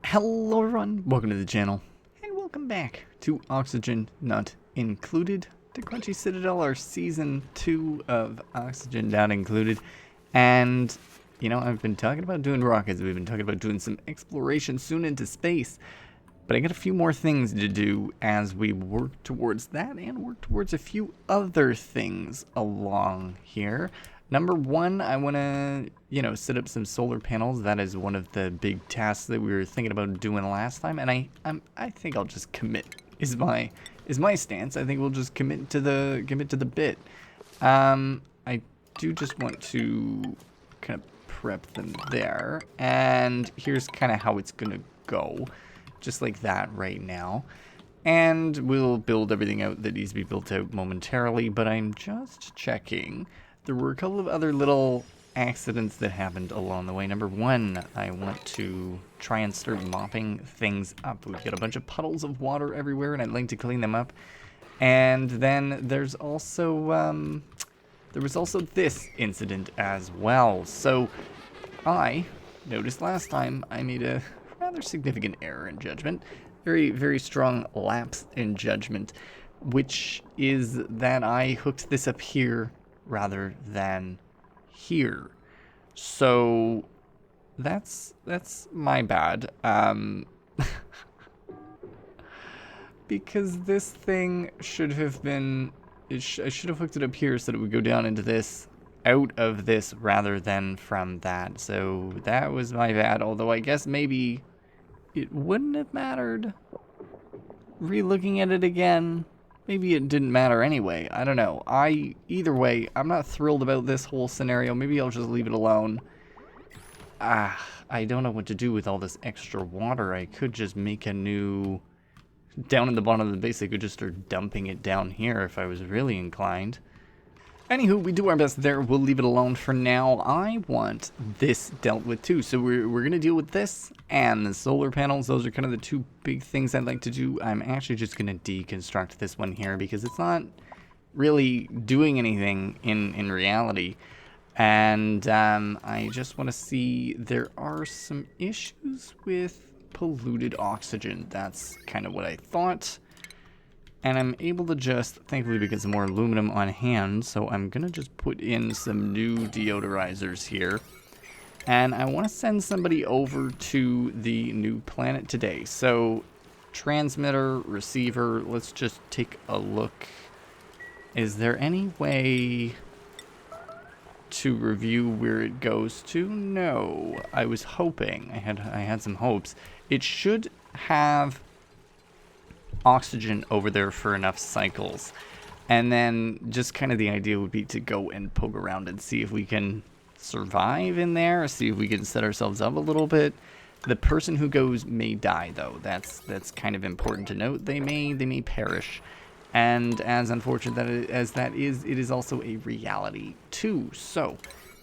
Hello everyone, welcome to the channel, and welcome back to Oxygen Not Included, to Crunchy Citadel, our Season 2 of Oxygen Not Included. And, you know, I've been talking about doing rockets, we've been talking about doing some exploration soon into space, but I got a few more things to do as we work towards that, and work towards a few other things along here. Number one, I want to, set up some solar panels. That is one of the big tasks that we were thinking about doing last time, and I think I'll just commit. Is my stance. I think we'll just commit to the bit. I do just want to kind of prep them there, and here's kind of how it's gonna go, just like that right now. And we'll build everything out that needs to be built out momentarily. But I'm just checking. There were a couple of other little accidents that happened along the way. Number one, I want to try and start mopping things up. We've got a bunch of puddles of water everywhere, and I'd like to clean them up. And then there's also, there was also this incident as well. So I noticed last time I made a rather significant error in judgment. Very, very strong lapse in judgment, which is that I hooked this up here rather than here. So that's my bad. Because this thing should have been, I should have hooked it up here so that it would go down into this, out of this rather than from that. So that was my bad, although I guess maybe it wouldn't have mattered. Re-looking at it again, maybe it didn't matter anyway. I don't know. Either way, I'm not thrilled about this whole scenario. Maybe I'll just leave it alone. I don't know what to do with all this extra water. I could just make a new... Down in the bottom of the base, I could just start dumping it down here if I was really inclined. Anywho, we do our best there. We'll leave it alone for now. I want this dealt with too. So we're going to deal with this and the solar panels. Those are kind of the two big things I'd like to do. I'm actually just going to deconstruct this one here because it's not really doing anything in reality. And I just want to see, there are some issues with polluted oxygen. That's kind of what I thought. And I'm able to just, thankfully we get some more aluminum on hand, so I'm going to just put in some new deodorizers here. And I want to send somebody over to the new planet today. So, transmitter, receiver, let's just take a look. Is there any way to review where it goes to? No. I was hoping, I had some hopes. It should have oxygen over there for enough cycles, and then just kind of the idea would be to go and poke around and see if we can survive in there, see if we can set ourselves up a little bit. The person who goes may die, though. That's kind of important to note. They may perish, and as unfortunate as that is, it is also a reality too. So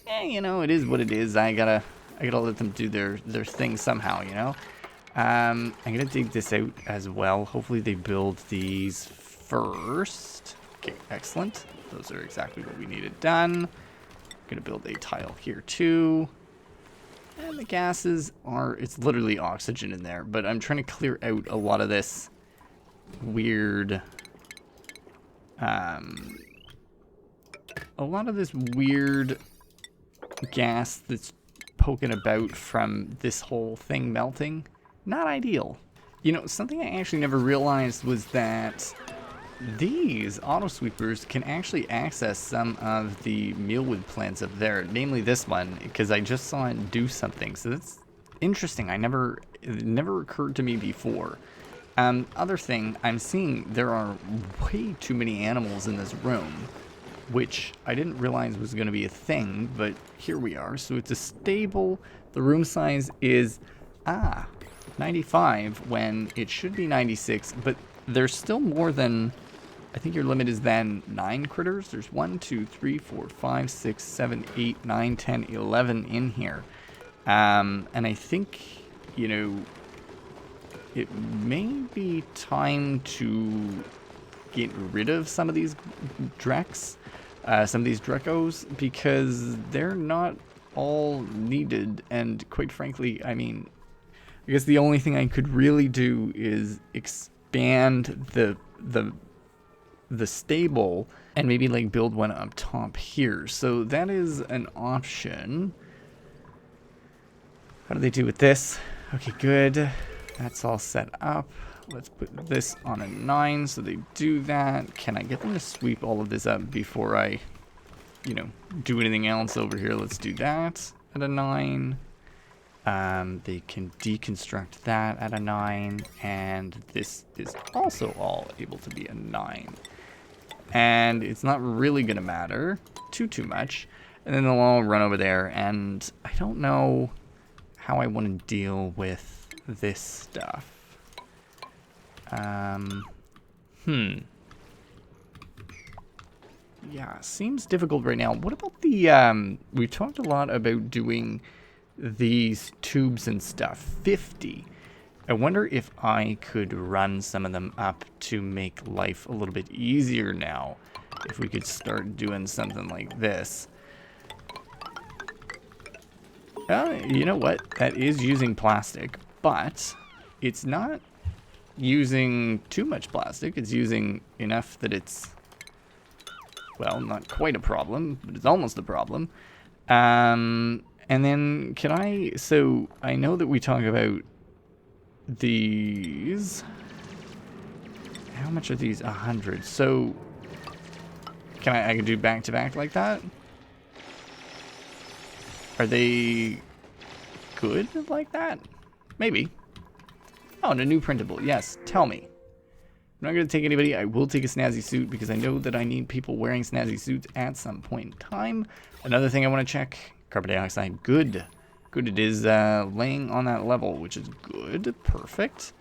it is what it is. I gotta let them do their thing somehow, I'm gonna dig this out as well. Hopefully they build these first. Okay, excellent. Those are exactly what we needed done. Gonna build a tile here too. And the gases are, it's literally oxygen in there, but I'm trying to clear out a lot of this weird, gas that's poking about from this whole thing melting. Not ideal. Something I actually never realized was that these auto sweepers can actually access some of the mealwood plants up there, namely this one, because I just saw it do something. So that's interesting. It never occurred to me before. Other thing, I'm seeing there are way too many animals in this room, which I didn't realize was going to be a thing, but here we are. So it's a stable. The room size is 95 when it should be 96, but there's still more than, I think your limit is then 9 critters. There's 1, 2, 3, 4, 5, 6, 7, 8, 9, 10, 11 in here. And I think, it may be time to get rid of some of these Dreks, some of these Drekos, because they're not all needed, and quite frankly, I mean, I guess the only thing I could really do is expand the stable and maybe like build one up top here. So that is an option. How do they do with this? Okay, good. That's all set up. Let's put this on a 9 so they do that. Can I get them to sweep all of this up before I, you know, do anything else over here? Let's do that at a 9. They can deconstruct that at a 9. And this is also all able to be a 9. And it's not really going to matter too much. And then they'll all run over there. And I don't know how I want to deal with this stuff. Yeah, seems difficult right now. What about the, we've talked a lot about doing these tubes and stuff. 50. I wonder if I could run some of them up to make life a little bit easier now. If we could start doing something like this. You know what? That is using plastic, but it's not using too much plastic. It's using enough that it's, well, not quite a problem, but it's almost a problem. And then can I, so I know that we talk about these. How much are these? 100. So can I can do back to back like that? Are they good like that? Maybe. Oh, and a new printable. Yes, tell me. I'm not going to take anybody. I will take a snazzy suit because I know that I need people wearing snazzy suits at some point in time. Another thing I want to check. Carbon dioxide. Good. Good. It is laying on that level, which is good. Perfect.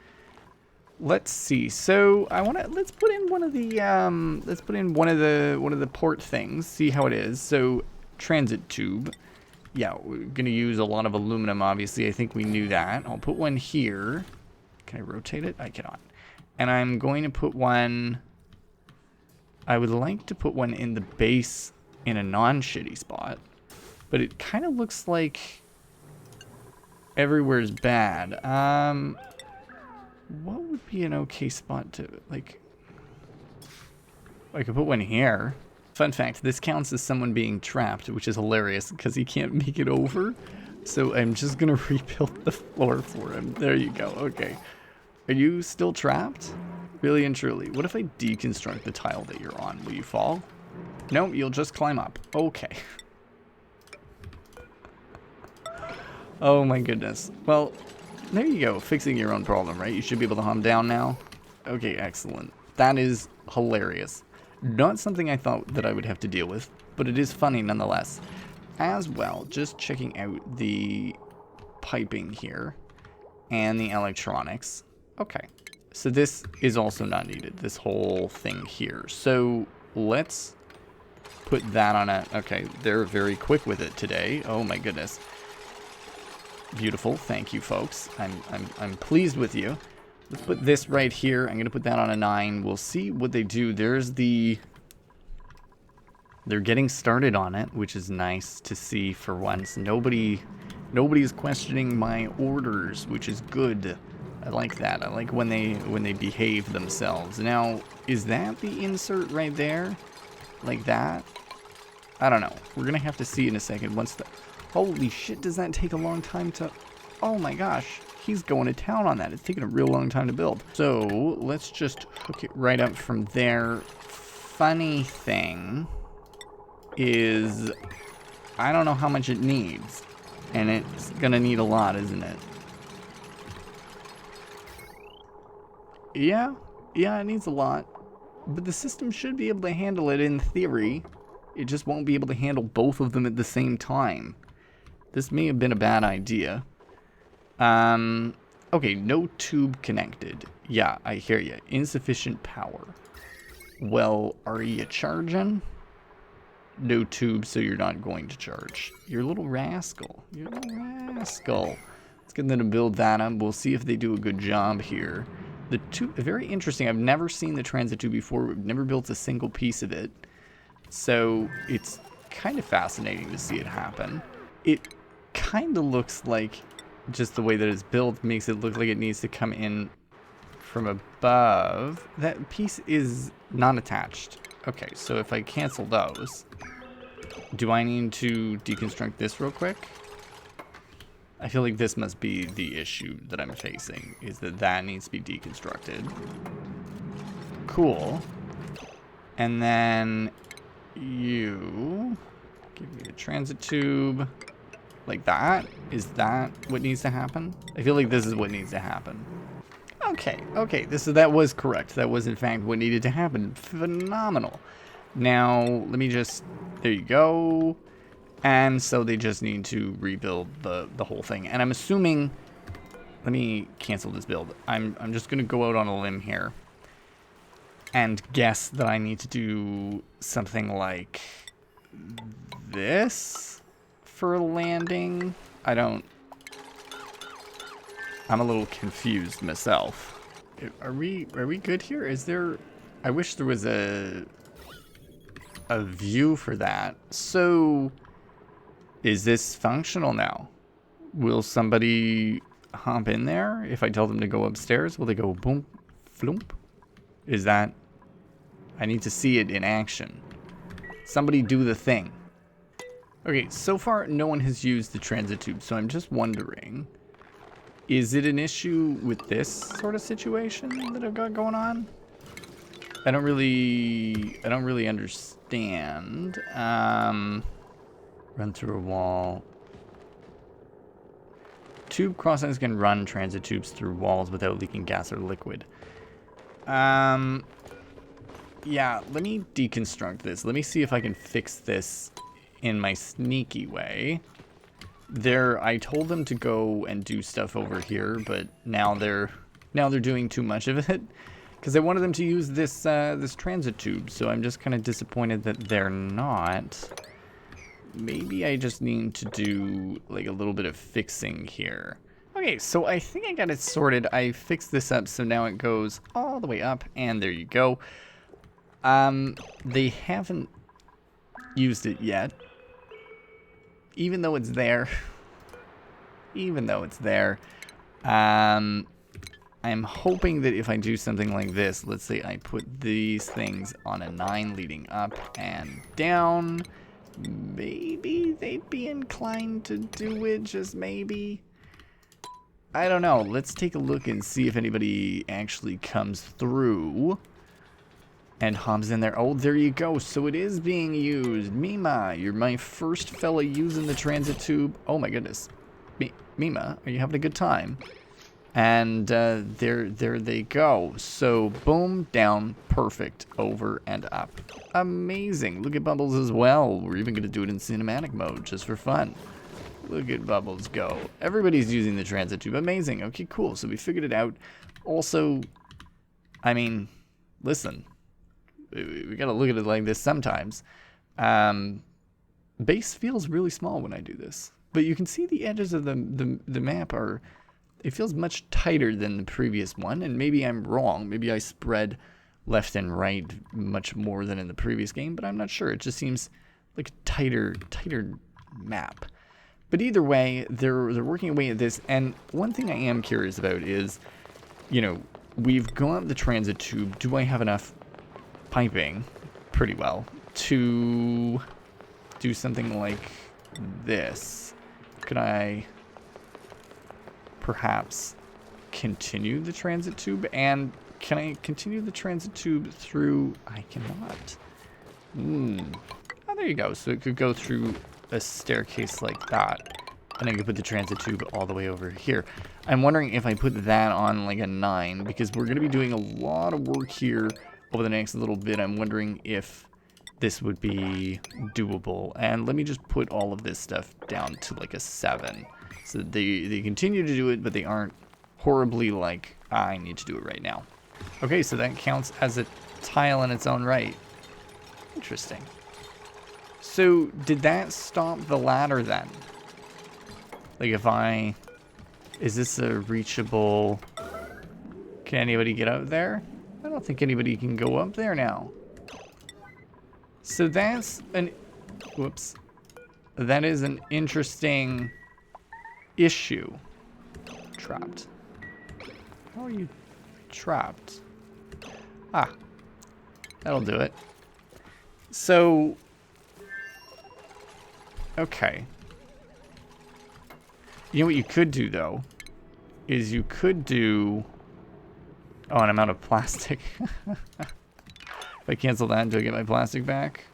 Let's see. So I want to, let's put in one of the one of the port things. See how it is. So transit tube. Yeah, we're going to use a lot of aluminum, obviously. I think we knew that. I'll put one here. Can I rotate it? I cannot. And I'm going to put one... I would like to put one in the base in a non-shitty spot. But it kind of looks like everywhere's bad. What would be an okay spot to... like... I could put one here. Fun fact, this counts as someone being trapped, which is hilarious because he can't make it over. So I'm just going to rebuild the floor for him. There you go. Okay. Are you still trapped? Really and truly. What if I deconstruct the tile that you're on? Will you fall? No, you'll just climb up. Okay. Oh my goodness. Well, there you go. Fixing your own problem, right? You should be able to hum down now. Okay, excellent. That is hilarious. Not something I thought that I would have to deal with, but it is funny nonetheless. As well, just checking out the piping here and the electronics. Okay, so this is also not needed, this whole thing here. So let's put that on a... okay, they're very quick with it today. Oh my goodness. Beautiful, thank you folks. I'm pleased with you. Let's put this right here. I'm going to put that on a 9. We'll see what they do. There's the... they're getting started on it, which is nice to see for once. Nobody's questioning my orders, which is good. I like that. I like when they behave themselves. Now, is that the insert right there? Like that? I don't know. We're going to have to see in a second once the... holy shit, does that take a long time to... oh my gosh. He's going to town on that. It's taking a real long time to build. So let's just hook it right up from there. Funny thing is, I don't know how much it needs. And it's going to need a lot, isn't it? Yeah, it needs a lot. But the system should be able to handle it in theory. It just won't be able to handle both of them at the same time. This may have been a bad idea. Okay, no tube connected. Yeah, I hear you. Insufficient power. Well, are you charging? No tube, so you're not going to charge. You're a little rascal. You're a little rascal. Let's get them to build that up. We'll see if they do a good job here. The tube, very interesting. I've never seen the transit tube before. We've never built a single piece of it. So it's kind of fascinating to see it happen. It kind of looks like just the way that it's built makes it look like it needs to come in from above. That piece is not attached. Okay, so if I cancel those, do I need to deconstruct this real quick? I feel like this must be the issue that I'm facing, is that that needs to be deconstructed. Cool. And then you give me the transit tube like that. Is that what needs to happen? I feel like this is what needs to happen. Okay, that was correct. That was in fact what needed to happen. Phenomenal. Now, let me just, there you go. And so they just need to rebuild the whole thing. And I'm assuming, let me cancel this build. I'm just gonna go out on a limb here and guess that I need to do something like this for landing. I'm a little confused myself. Are we good here? Is there, I wish there was a view for that. So, is this functional now? Will somebody hop in there? If I tell them to go upstairs, will they go boom, floomp? Is that, I need to see it in action. Somebody do the thing. Okay, so far no one has used the transit tube, so I'm just wondering, is it an issue with this sort of situation that I've got going on? I don't really understand. Run through a wall. Tube crossings can run transit tubes through walls without leaking gas or liquid. Yeah, let me deconstruct this. Let me see if I can fix this in my sneaky way. I told them to go and do stuff over here, but now they're doing too much of it. Because I wanted them to use this this transit tube, so I'm just kind of disappointed that they're not. Maybe I just need to do like a little bit of fixing here. Okay, so I think I got it sorted. I fixed this up, so now it goes all the way up, and there you go. They haven't used it yet. Even though it's there. Even though it's there. I'm hoping that if I do something like this, let's say I put these things on a 9 leading up and down, maybe they'd be inclined to do it, just maybe. I don't know. Let's take a look and see if anybody actually comes through and hops in there. Oh, there you go. So it is being used. Mima, you're my first fella using the transit tube. Oh my goodness. Mima, are you having a good time? And there they go. So boom, down, perfect, over and up. Amazing. Look at Bubbles as well. We're even going to do it in cinematic mode just for fun. Look at Bubbles go. Everybody's using the transit tube. Amazing. Okay, cool. So we figured it out. Also, I mean, listen, we got to look at it like this sometimes. Base feels really small when I do this. But you can see the edges of the map are... It feels much tighter than the previous one, and maybe I'm wrong. Maybe I spread left and right much more than in the previous game, but I'm not sure. It just seems like a tighter map. But either way, they're working away at this, and one thing I am curious about is, you know, we've gone up the transit tube. Do I have enough piping, pretty well, to do something like this? Could I... perhaps continue the transit tube? And can I continue the transit tube through... I cannot. Oh, there you go. So it could go through a staircase like that. And I could put the transit tube all the way over here. I'm wondering if I put that on like a 9, because we're going to be doing a lot of work here over the next little bit. I'm wondering if this would be doable. And let me just put all of this stuff down to like a 7. So they continue to do it, but they aren't horribly like, I need to do it right now. Okay, so that counts as a tile in its own right. Interesting. So did that stop the ladder then? Like if I... Is this a reachable... Can anybody get out there? I don't think anybody can go up there now. So that's an... Whoops. That is an interesting... issue. trapped. How are you trapped? Ah, that'll do it. So, okay. You know what you could do, though, is you could do... Oh, and I'm out of plastic. If I cancel that, do I get my plastic back?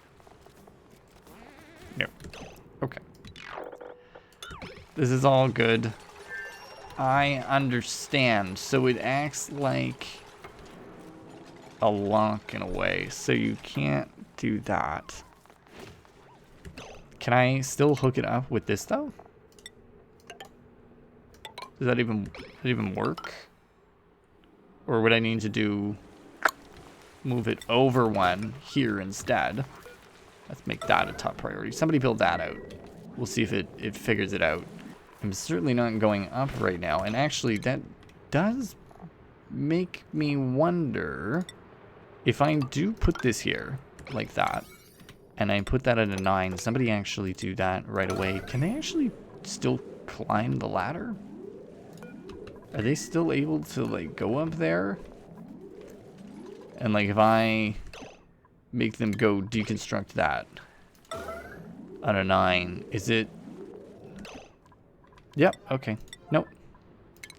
No. Okay. This is all good. I understand. So it acts like a lock in a way. So you can't do that. Can I still hook it up with this, though? Does that even work? Or would I need to do... move it over one here instead? Let's make that a top priority. Somebody build that out. We'll see if it figures it out. I'm certainly not going up right now. And actually, that does make me wonder if I do put this here like that, and I put that at a 9, somebody actually do that right away. Can they actually still climb the ladder? Are they still able to, like, go up there? And, like, if I make them go deconstruct that on a 9, is it... Yep, okay. Nope.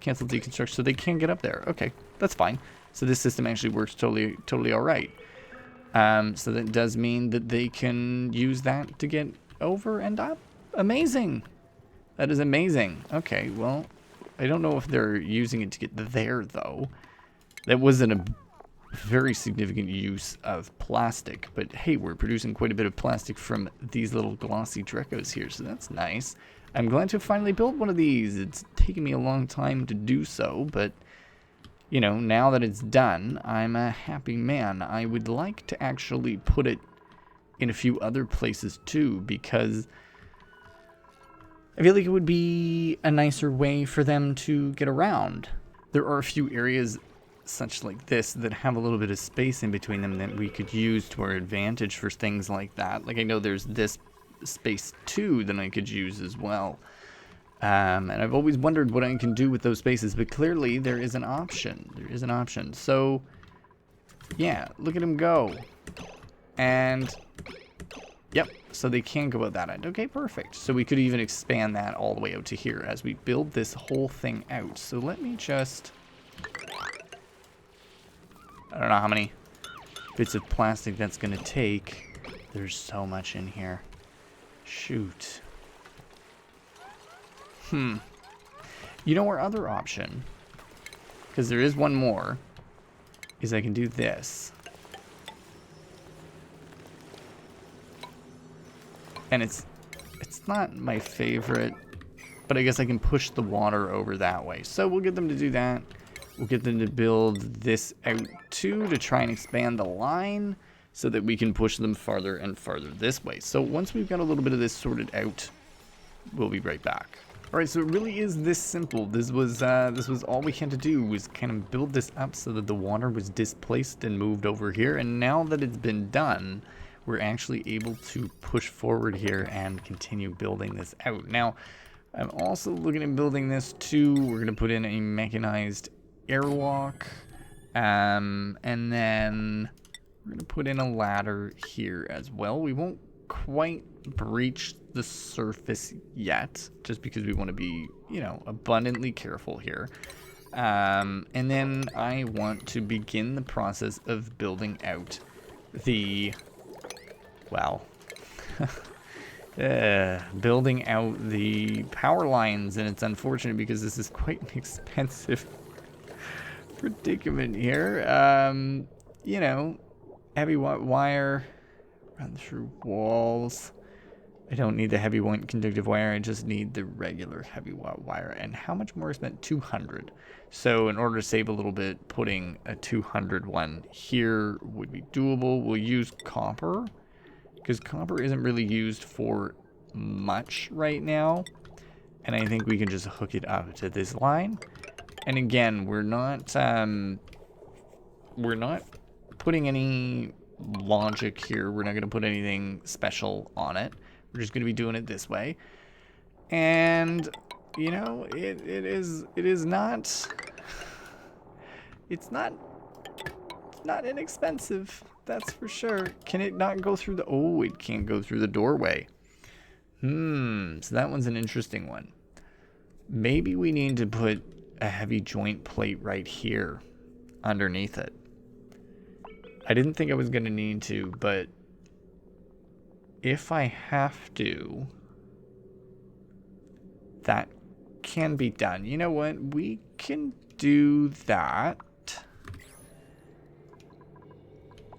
Cancel deconstruct, so they can't get up there. Okay, that's fine. So this system actually works totally all right. So that does mean that they can use that to get over and up. Amazing. That is amazing. Okay, well, I don't know if they're using it to get there, though. That wasn't a very significant use of plastic, but hey, we're producing quite a bit of plastic from these little glossy Drecos here, so that's nice. I'm glad to finally build one of these. It's taken me a long time to do so, but, you know, now that it's done, I'm a happy man. I would like to actually put it in a few other places too, because I feel like it would be a nicer way for them to get around. There are a few areas such like this that have a little bit of space in between them that we could use to our advantage for things like that. Like, I know there's this space too that I could use as well. And I've always wondered what I can do with those spaces, but clearly there is an option. There is an option. So, yeah, look at them go. And, yep, so they can go out that end. Okay, perfect. So we could even expand that all the way out to here as we build this whole thing out. So let me just... I don't know how many bits of plastic that's going to take. There's so much in here. Shoot. You know, our other option, because there is one more, is I can do this. And it's not my favorite, but I guess I can push the water over that way. So we'll get them to do that. We'll get them to build this out too to try and expand the line so that we can push them farther and farther this way. So once we've got a little bit of this sorted out, we'll be right back. All right, so it really is this simple. This was all we had to do, was kind of build this up so that the water was displaced and moved over here. And now that it's been done, we're actually able to push forward here and continue building this out. Now, I'm also looking at building this too. We're going to put in a mechanized airlock, and then we're going to put in a ladder here as well. We won't quite breach the surface yet, just because we want to be, you know, abundantly careful here. And then I want to begin the process of building out the, well, building out the power lines, and it's unfortunate because this is quite an expensive predicament here. You know, heavy wire run through walls. I don't need the heavy conductive wire, I just need the regular heavy wire. And how much more is spent? 200. So in order to save a little bit, putting a 200 one here would be doable. We'll use copper, because copper isn't really used for much right now. And I think we can just hook it up to this line. And again, we're not putting any logic here. We're not going to put anything special on it. We're just going to be doing it this way. And you know, it is not, it's not inexpensive, that's for sure. Can it not go through the, oh, it can't go through the doorway. So that one's an interesting one. Maybe we need to put a heavy joint plate right here underneath it. I didn't think I was going to need to, but if I have to, that can be done. You know what? We can do that.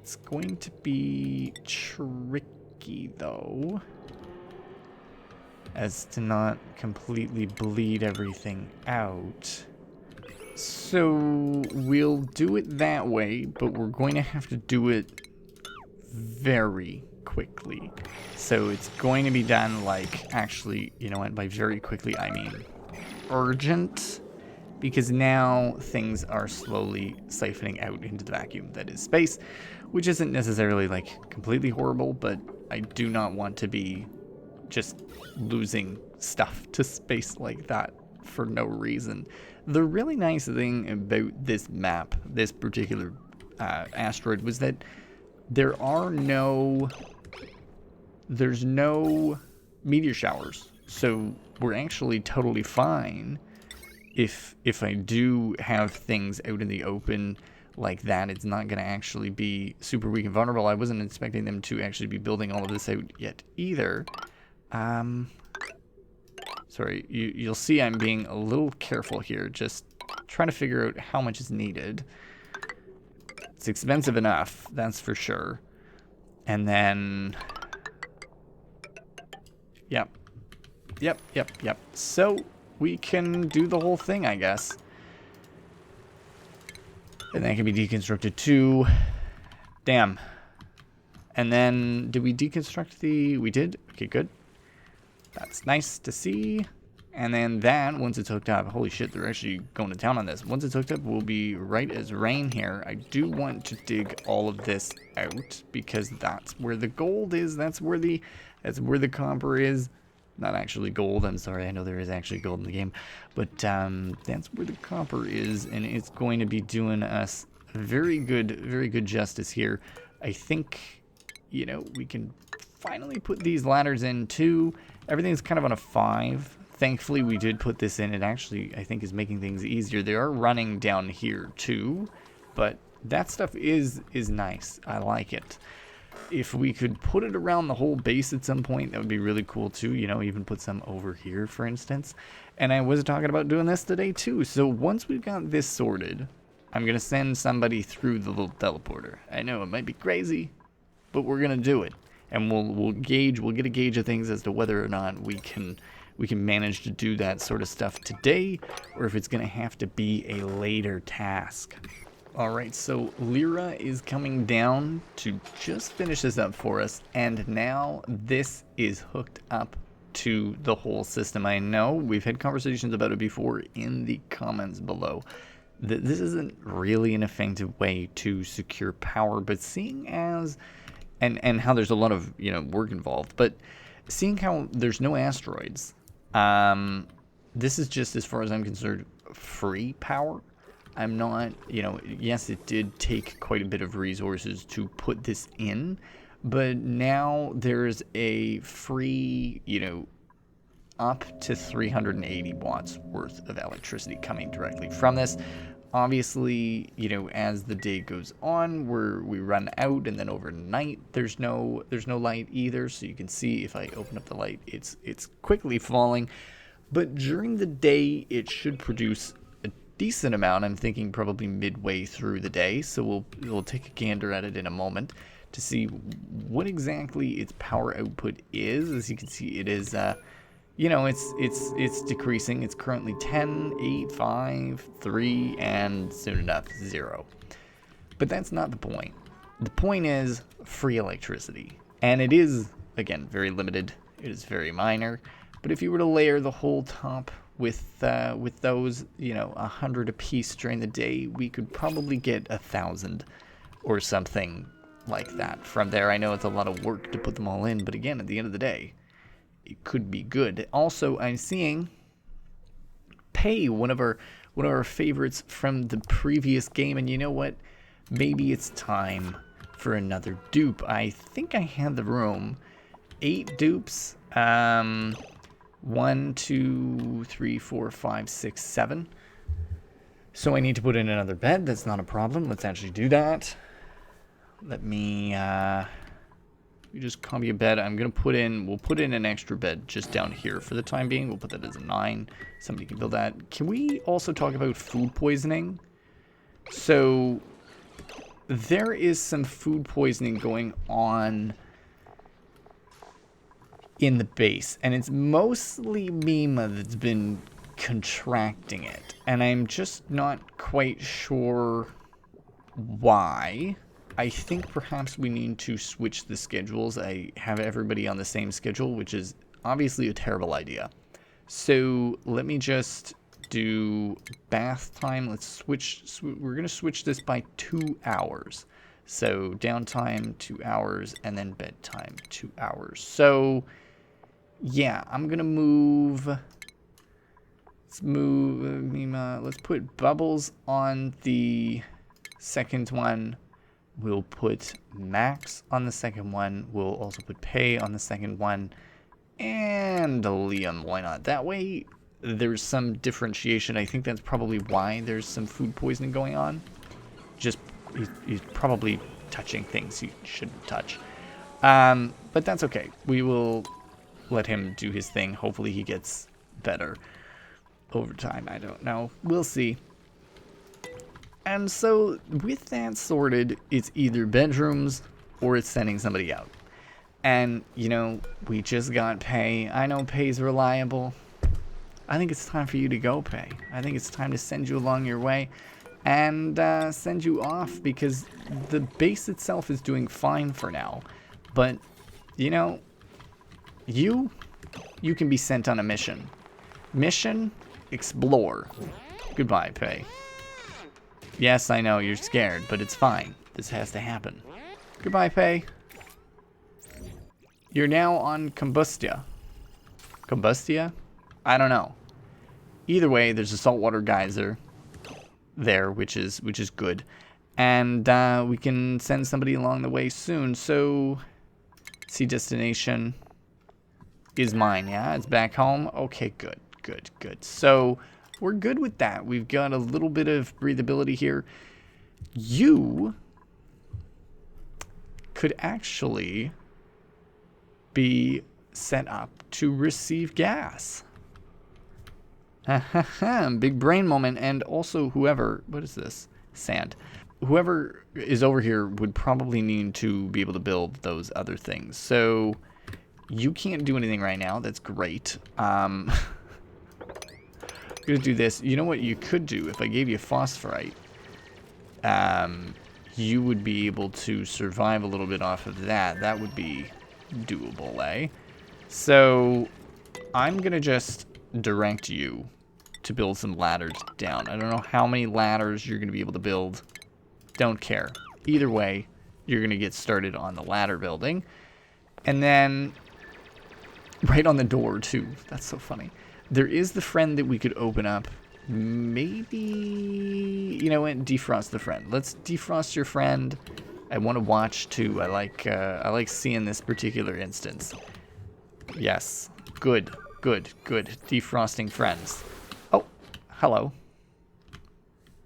It's going to be tricky, though, as to not completely bleed everything out. So we'll do it that way, but we're going to have to do it very quickly. So it's going to be done like, actually, you know what, by very quickly I mean urgent, because now things are slowly siphoning out into the vacuum that is space, which isn't necessarily like completely horrible, but I do not want to be just losing stuff to space like that for no reason. The really nice thing about this map, this particular asteroid, was that there's no meteor showers. So we're actually totally fine if I do have things out in the open like that. It's not going to actually be super weak and vulnerable. I wasn't expecting them to actually be building all of this out yet either. Sorry, you'll see I'm being a little careful here, just trying to figure out how much is needed. It's expensive enough, that's for sure. And then, yep. So we can do the whole thing, I guess. And that can be deconstructed too. Damn. And then, did we deconstruct the, we did? Okay, good. That's nice to see. And then that, once it's hooked up, holy shit, they're actually going to town on this. Once it's hooked up, we'll be right as rain here. I do want to dig all of this out because that's where the gold is. That's where the copper is. Not actually gold, I'm sorry. I know there is actually gold in the game. But that's where the copper is, and it's going to be doing us very good justice here. I think, you know, we can finally put these ladders in too. Everything's kind of on a 5. Thankfully, we did put this in. It actually, I think, is making things easier. They are running down here too, but that stuff is nice. I like it. If we could put it around the whole base at some point, that would be really cool too. You know, even put some over here, for instance. And I was talking about doing this today too. So once we've got this sorted, I'm going to send somebody through the little teleporter. I know it might be crazy, but we're going to do it. And we'll get a gauge of things as to whether or not we can manage to do that sort of stuff today, or if it's going to have to be a later task. All right, so Lyra is coming down to just finish this up for us, and now this is hooked up to the whole system. I know we've had conversations about it before in the comments below. This isn't really an effective way to secure power, but seeing as and how there's a lot of, you know, work involved, but seeing how there's no asteroids, this is just, as far as I'm concerned, free power. I'm not, you know, yes, it did take quite a bit of resources to put this in, but now there's a free, you know, up to 380 watts worth of electricity coming directly from this. Obviously, you know, as the day goes on, we run out, and then overnight there's no light either. So you can see if I open up the light, it's quickly falling. But during the day, it should produce a decent amount. I'm thinking probably midway through the day. So we'll take a gander at it in a moment to see what exactly its power output is. As you can see, it is you know, it's decreasing. It's currently 10, 8, 5, 3, and soon enough 0. But that's not the point. The point is free electricity, and it is, again, very limited. It is very minor. But if you were to layer the whole top with those, you know, 100 apiece during the day, we could probably get 1,000 or something like that from there. I know it's a lot of work to put them all in, but again, at the end of the day, it could be good. Also, I'm seeing Pay, one of our favorites from the previous game. And you know what? Maybe it's time for another dupe. I think I had the room. 8 dupes. 1, 2, 3, 4, 5, 6, 7. So I need to put in another bed. That's not a problem. Let's actually do that. Let me you just copy a bed. We'll put in an extra bed just down here for the time being. We'll put that as a 9. Somebody can build that. Can we also talk about food poisoning? So there is some food poisoning going on in the base, and it's mostly Mima that's been contracting it, and I'm just not quite sure why. I think perhaps we need to switch the schedules. I have everybody on the same schedule, which is obviously a terrible idea. So let me just do bath time. Let's switch. We're going to switch this by 2 hours. So downtime 2 hours, and then bedtime 2 hours. So yeah, I'm going to move. Let's move Mima. Let's put Bubbles on the second one. We'll put Max on the second one. We'll also put Pay on the second one. And Liam, why not? That way, there's some differentiation. I think that's probably why there's some food poisoning going on. Just, he's probably touching things he shouldn't touch. But that's okay. We will let him do his thing. Hopefully he gets better over time. I don't know. We'll see. And so, with that sorted, it's either bedrooms or it's sending somebody out. And, you know, we just got Pay. I know Pay's reliable. I think it's time for you to go, Pay. I think it's time to send you along your way and send you off, because the base itself is doing fine for now. But, you know, you can be sent on a mission. Mission, explore. Goodbye, Pay. Yes, I know, you're scared, but it's fine. This has to happen. Goodbye, Pay. You're now on Combustia. Combustia? I don't know. Either way, there's a saltwater geyser there, which is good. And we can send somebody along the way soon. So, see, destination is mine, yeah? It's back home? Okay, good. So, we're good with that. We've got a little bit of breathability here. You could actually be set up to receive gas. Big brain moment. And also whoever, what is this? Sand. Whoever is over here would probably need to be able to build those other things. So you can't do anything right now. That's great. I'm gonna do this. You know what you could do if I gave you phosphorite? You would be able to survive a little bit off of that. That would be doable, eh? So I'm gonna just direct you to build some ladders down. I don't know how many ladders you're gonna be able to build. Don't care. Either way, you're gonna get started on the ladder building. And then right on the door too. That's so funny. There is the friend that we could open up. Maybe, you know what? Defrost the friend. Let's defrost your friend. I want to watch too. I like seeing this particular instance. Yes. Good. Defrosting friends. Oh, hello.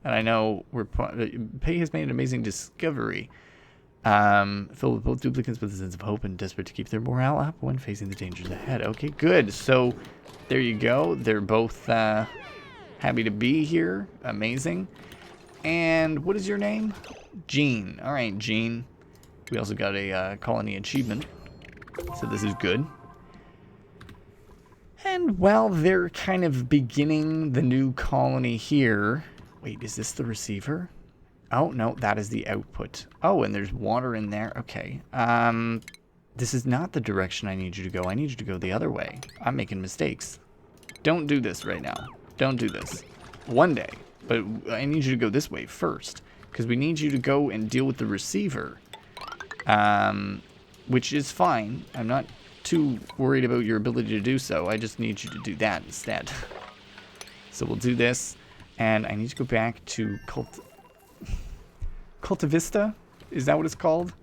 And I know Pay has made an amazing discovery. Filled with both duplicates with a sense of hope and desperate to keep their morale up when facing the dangers ahead. Okay, good. So there you go. They're both happy to be here. Amazing. And what is your name? Jean. All right, Jean. We also got a colony achievement. So this is good. And while they're kind of beginning the new colony here. Wait, is this the receiver? Oh, no, that is the output. Oh, and there's water in there. Okay. This is not the direction I need you to go. I need you to go the other way. I'm making mistakes. Don't do this right now. Don't do this. One day. But I need you to go this way first. Because we need you to go and deal with the receiver. Which is fine. I'm not too worried about your ability to do so. I just need you to do that instead. So we'll do this. And I need to go back to Cultivista? Is that what it's called?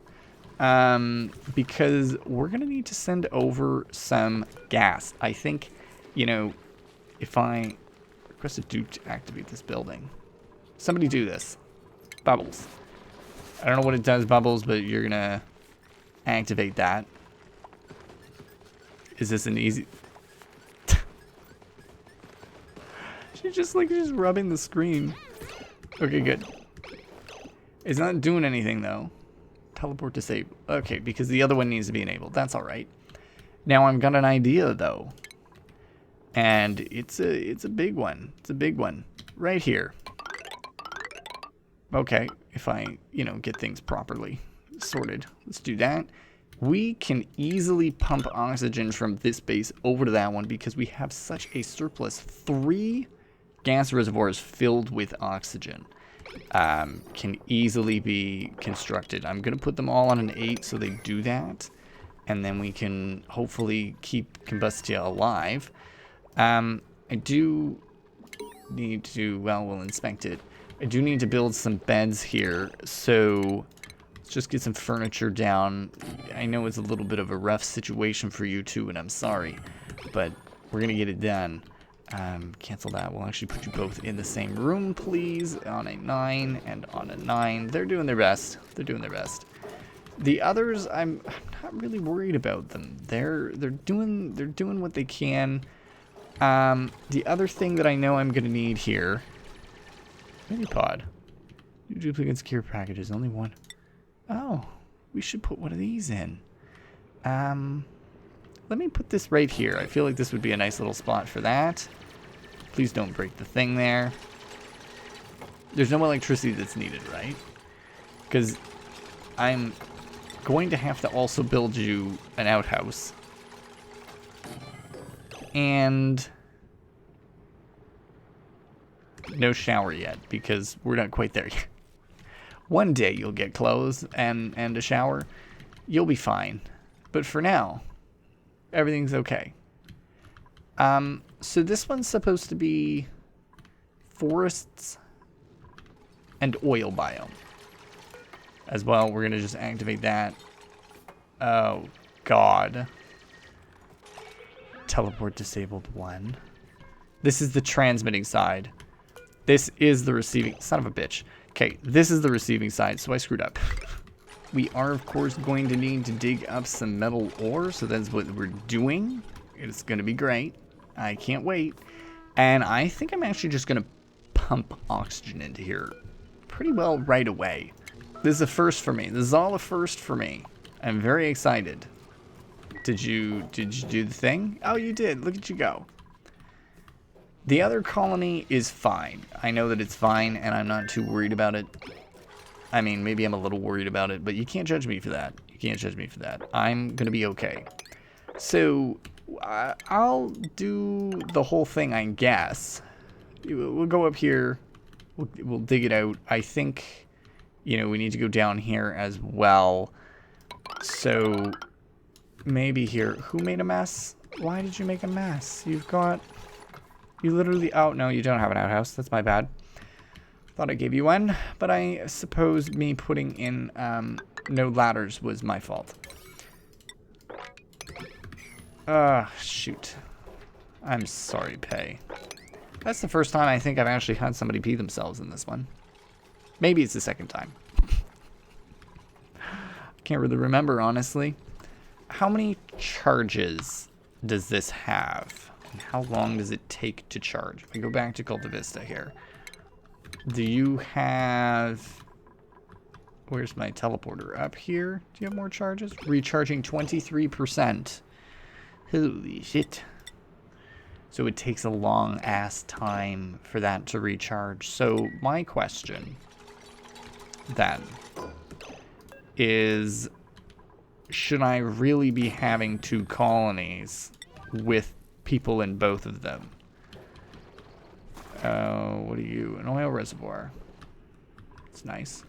Because we're going to need to send over some gas. I think, you know, if I request a dupe to activate this building. Somebody do this. Bubbles. I don't know what it does, Bubbles, but you're going to activate that. Is this an easy... She's just rubbing the screen. Okay, good. It's not doing anything, though. Teleport disabled. Okay, because the other one needs to be enabled. That's all right. Now I've got an idea, though. And it's a big one. It's a big one. Right here. Okay, if I, you know, get things properly sorted. Let's do that. We can easily pump oxygen from this base over to that one because we have such a surplus. 3 gas reservoirs filled with oxygen can easily be constructed. I'm going to put them all on an 8 so they do that. And then we can hopefully keep Combustia alive. I do need to, well, we'll inspect it. I do need to build some beds here, so let's just get some furniture down. I know it's a little bit of a rough situation for you too, and I'm sorry, but we're gonna get it done. Cancel that. We'll actually put you both in the same room, please, on a 9 and on a 9. They're doing their best. They're doing their best. The others, I'm not really worried about them. They're doing what they can. The other thing that I know I'm gonna need here. Minipod. New duplicate secure packages. Only one. Oh, we should put one of these in. Let me put this right here. I feel like this would be a nice little spot for that. Please don't break the thing there. There's no electricity that's needed, right? Because I'm going to have to also build you an outhouse. And no shower yet, because we're not quite there yet. One day you'll get clothes and a shower. You'll be fine. But for now, everything's okay. So this one's supposed to be forests and oil biome. As well, we're going to just activate that. Oh, God. Teleport disabled 1. This is the transmitting side. This is the receiving... Son of a bitch. Okay, this is the receiving side, so I screwed up. We are, of course, going to need to dig up some metal ore, so that's what we're doing. It's going to be great. I can't wait. And I think I'm actually just going to pump oxygen into here pretty well right away. This is a first for me. This is all a first for me. I'm very excited. Did you do the thing? Oh, you did. Look at you go. The other colony is fine. I know that it's fine, and I'm not too worried about it. I mean, maybe I'm a little worried about it, but you can't judge me for that. You can't judge me for that. I'm going to be okay. So, I'll do the whole thing, I guess. We'll go up here. We'll dig it out. I think, you know, we need to go down here as well. So, maybe here. Who made a mess? Why did you make a mess? You've got... You literally... Oh, no, you don't have an outhouse. That's my bad. Thought I gave you one. But I suppose me putting in no ladders was my fault. Shoot. I'm sorry, Pay. That's the first time I think I've actually had somebody pee themselves in this one. Maybe it's the second time. Can't really remember, honestly. How many charges does this have? And how long does it take to charge? If we go back to Cultivista here. Do you have... Where's my teleporter? Up here? Do you have more charges? Recharging 23%. Holy shit. So it takes a long ass time for that to recharge. So my question then is, should I really be having 2 colonies with people in both of them? What are you? An oil reservoir. It's nice.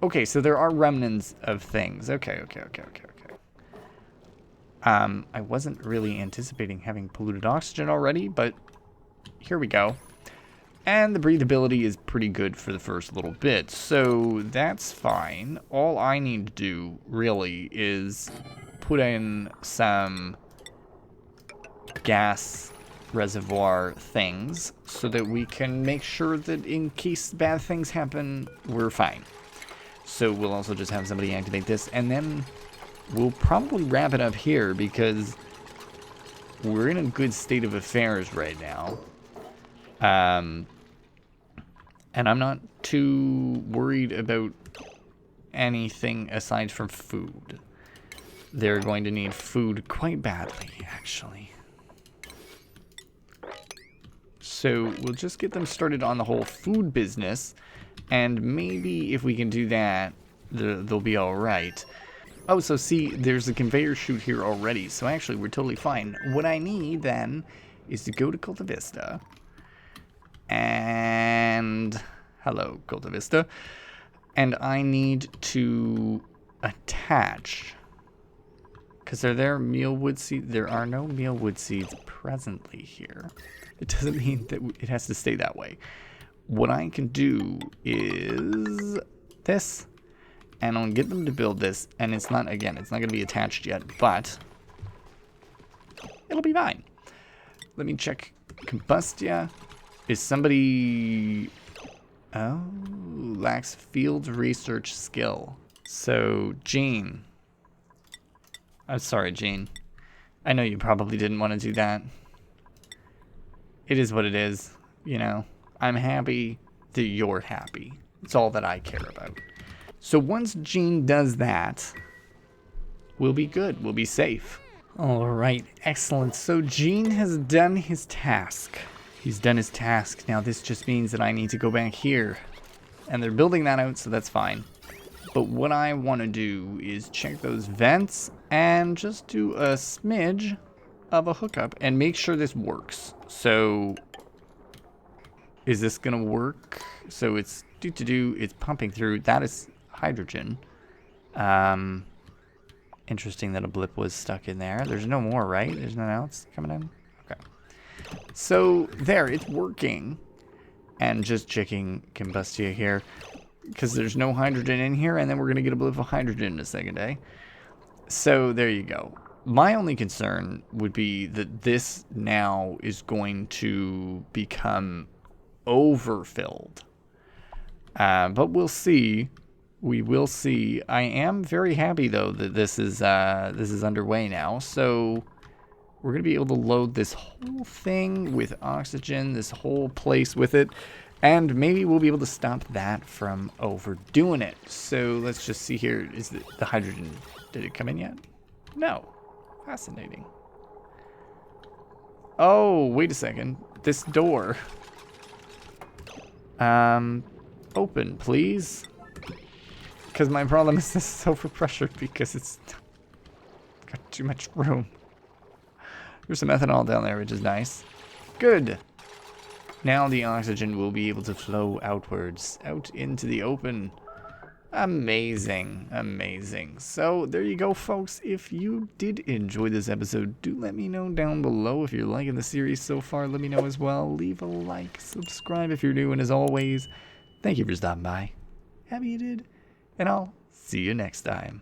Okay, so there are remnants of things. Okay. I wasn't really anticipating having polluted oxygen already, but here we go. And the breathability is pretty good for the first little bit, so that's fine. All I need to do, really, is put in some gas reservoir things so that we can make sure that in case bad things happen, we're fine. So we'll also just have somebody activate this, and then we'll probably wrap it up here because we're in a good state of affairs right now. And I'm not too worried about anything aside from food. They're going to need food quite badly, actually. So we'll just get them started on the whole food business, and maybe if we can do that, they'll be all right. Oh, so see, there's a conveyor chute here already, so actually we're totally fine. What I need then is to go to Cultivista. And hello, Cultivista. And I need to attach, because are there mealwood seeds? There are no mealwood seeds presently here. It doesn't mean that it has to stay that way. What I can do is this, and I'll get them to build this, and it's not, again, it's not going to be attached yet, but it'll be fine. Let me check Combustia. Is somebody... Oh, lacks field research skill. So, Jean. I'm sorry, Jean. I know you probably didn't want to do that. It is what it is, you know. I'm happy that you're happy. It's all that I care about. So once Jean does that, we'll be good. We'll be safe. All right, excellent. So Jean has done his task. He's done his task. Now this just means that I need to go back here. And they're building that out, so that's fine. But what I want to do is check those vents and just do a smidge of a hookup and make sure this works. So is this going to work? So it's it's pumping through. That is hydrogen. Interesting that a blip was stuck in there. There's no more, right? There's nothing else coming in? Okay. So there, it's working. And just checking Combustia here, because there's no hydrogen in here, and then we're going to get a blip of hydrogen in a second, eh? So there you go. My only concern would be that this now is going to become overfilled. But we'll see. We will see. I am very happy, though, that this is underway now. So we're going to be able to load this whole thing with oxygen, this whole place with it, and maybe we'll be able to stop that from overdoing it. So let's just see here. Is the hydrogen, did it come in yet? No. Fascinating. Oh, wait a second. This door. Open, please. Because my problem is this is overpressured because it's got too much room. There's some ethanol down there, which is nice. Good. Now the oxygen will be able to flow outwards, out into the open. Amazing, amazing. So there you go, folks. If you did enjoy this episode, do let me know down below. If you're liking the series so far, let me know as well. Leave a like, subscribe if you're new, and as always, thank you for stopping by. Happy you did, and I'll see you next time.